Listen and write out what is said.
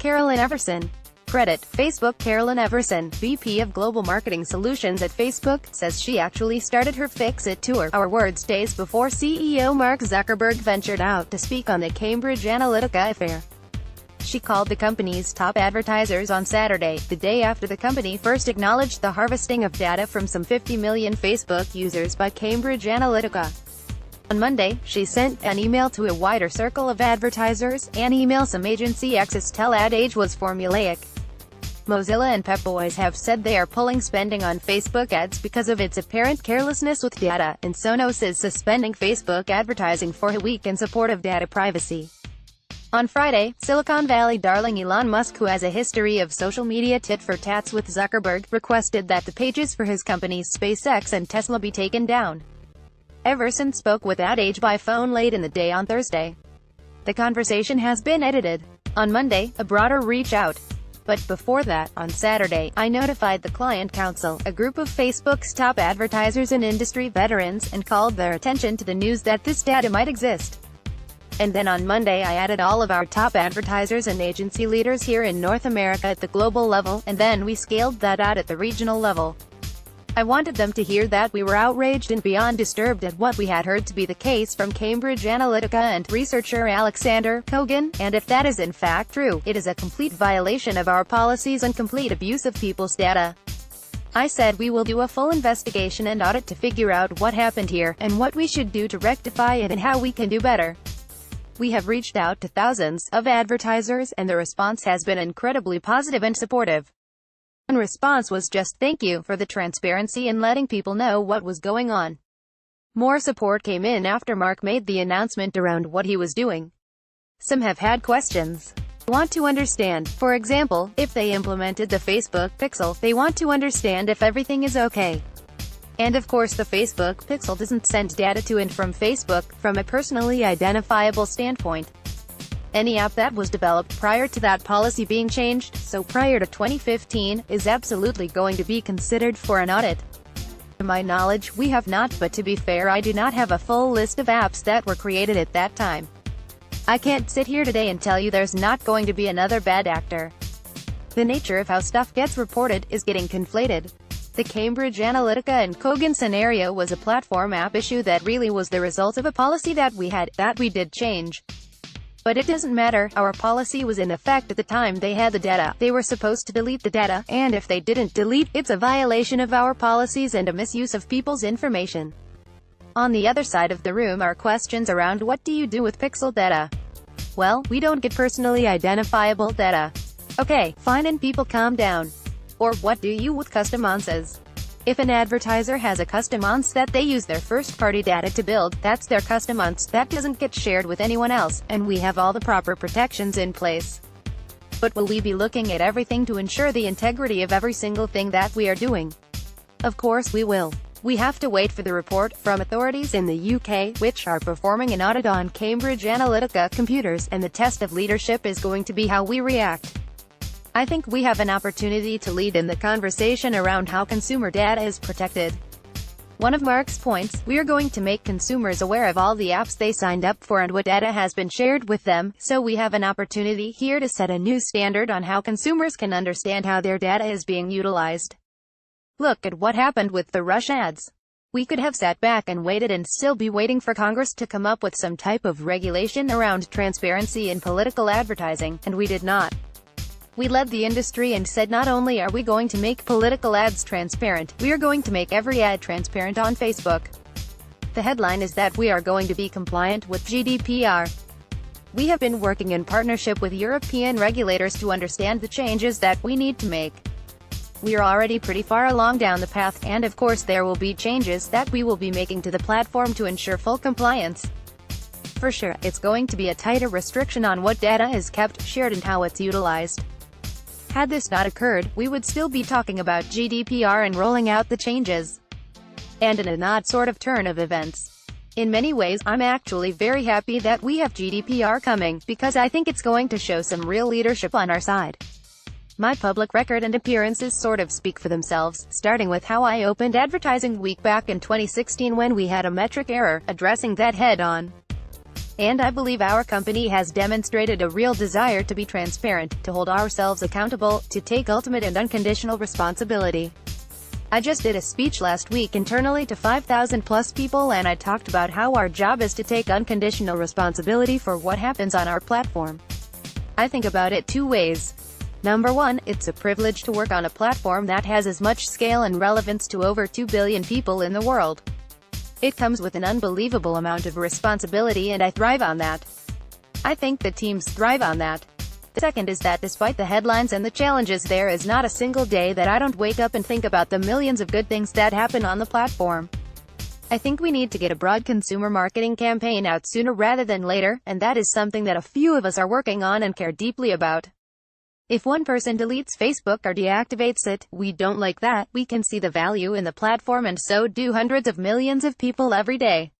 Carolyn Everson. Credit, Facebook. Carolyn Everson, VP of Global Marketing Solutions at Facebook, says she actually started her Fix-It tour, our words, days before CEO Mark Zuckerberg ventured out to speak on the Cambridge Analytica affair. She called the company's top advertisers on Saturday, the day after the company first acknowledged the harvesting of data from some 50 million Facebook users by Cambridge Analytica. On Monday, she sent an email to a wider circle of advertisers, an email some agency exes tell Ad Age was formulaic. Mozilla and Pep Boys have said they are pulling spending on Facebook ads because of its apparent carelessness with data, and Sonos is suspending Facebook advertising for a week in support of data privacy. On Friday, Silicon Valley darling Elon Musk, who has a history of social media tit-for-tats with Zuckerberg, requested that the pages for his companies SpaceX and Tesla be taken down. Everson spoke with Ad Age by phone late in the day on Thursday. The conversation has been edited. On Monday, a broader reach out. But before that, on Saturday, I notified the Client Council, a group of Facebook's top advertisers and industry veterans, and called their attention to the news that this data might exist. And then on Monday I added all of our top advertisers and agency leaders here in North America at the global level, and then we scaled that out at the regional level. I wanted them to hear that we were outraged and beyond disturbed at what we had heard to be the case from Cambridge Analytica and researcher Alexander Kogan, and if that is in fact true, it is a complete violation of our policies and complete abuse of people's data. I said we will do a full investigation and audit to figure out what happened here, and what we should do to rectify it and how we can do better. We have reached out to thousands of advertisers, and the response has been incredibly positive and supportive. One response was just "thank you for the transparency and letting people know what was going on." More support came in after Mark made the announcement around what he was doing. Some have had questions. They want to understand, for example, if they implemented the Facebook Pixel, they want to understand if everything is okay. And of course the Facebook Pixel doesn't send data to and from Facebook, from a personally identifiable standpoint. Any app that was developed prior to that policy being changed, so prior to 2015, is absolutely going to be considered for an audit. To my knowledge, we have not, but to be fair, I do not have a full list of apps that were created at that time. I can't sit here today and tell you there's not going to be another bad actor. The nature of how stuff gets reported is getting conflated. The Cambridge Analytica and Kogan scenario was a platform app issue that really was the result of a policy that we did change. But it doesn't matter, our policy was in effect at the time they had the data. They were supposed to delete the data, and if they didn't delete, it's a violation of our policies and a misuse of people's information. On the other side of the room are questions around what do you do with pixel data? Well, we don't get personally identifiable data. Okay, fine, and people calm down. Or what do you with custom answers? If an advertiser has a custom audience that they use their first-party data to build, that's their custom audience, that doesn't get shared with anyone else, and we have all the proper protections in place. But will we be looking at everything to ensure the integrity of every single thing that we are doing? Of course we will. We have to wait for the report from authorities in the UK, which are performing an audit on Cambridge Analytica computers, and the test of leadership is going to be how we react. I think we have an opportunity to lead in the conversation around how consumer data is protected. One of Mark's points, we are going to make consumers aware of all the apps they signed up for and what data has been shared with them, so we have an opportunity here to set a new standard on how consumers can understand how their data is being utilized. Look at what happened with the Rush ads. We could have sat back and waited and still be waiting for Congress to come up with some type of regulation around transparency in political advertising, and we did not. We led the industry and said not only are we going to make political ads transparent, we are going to make every ad transparent on Facebook. The headline is that we are going to be compliant with GDPR. We have been working in partnership with European regulators to understand the changes that we need to make. We are already pretty far along down the path, and of course there will be changes that we will be making to the platform to ensure full compliance. For sure, it's going to be a tighter restriction on what data is kept, shared, and how it's utilized. Had this not occurred, we would still be talking about GDPR and rolling out the changes. And in an odd sort of turn of events. In many ways, I'm actually very happy that we have GDPR coming, because I think it's going to show some real leadership on our side. My public record and appearances sort of speak for themselves, starting with how I opened Advertising Week back in 2016 when we had a metric error, addressing that head-on. And I believe our company has demonstrated a real desire to be transparent, to hold ourselves accountable, to take ultimate and unconditional responsibility. I just did a speech last week internally to 5,000 plus people, and I talked about how our job is to take unconditional responsibility for what happens on our platform. I think about it two ways. Number one, it's a privilege to work on a platform that has as much scale and relevance to over 2 billion people in the world. It comes with an unbelievable amount of responsibility, and I thrive on that. I think the teams thrive on that. The second is that despite the headlines and the challenges, there is not a single day that I don't wake up and think about the millions of good things that happen on the platform. I think we need to get a broad consumer marketing campaign out sooner rather than later, and that is something that a few of us are working on and care deeply about. If one person deletes Facebook or deactivates it, we don't like that. We can see the value in the platform, and so do hundreds of millions of people every day.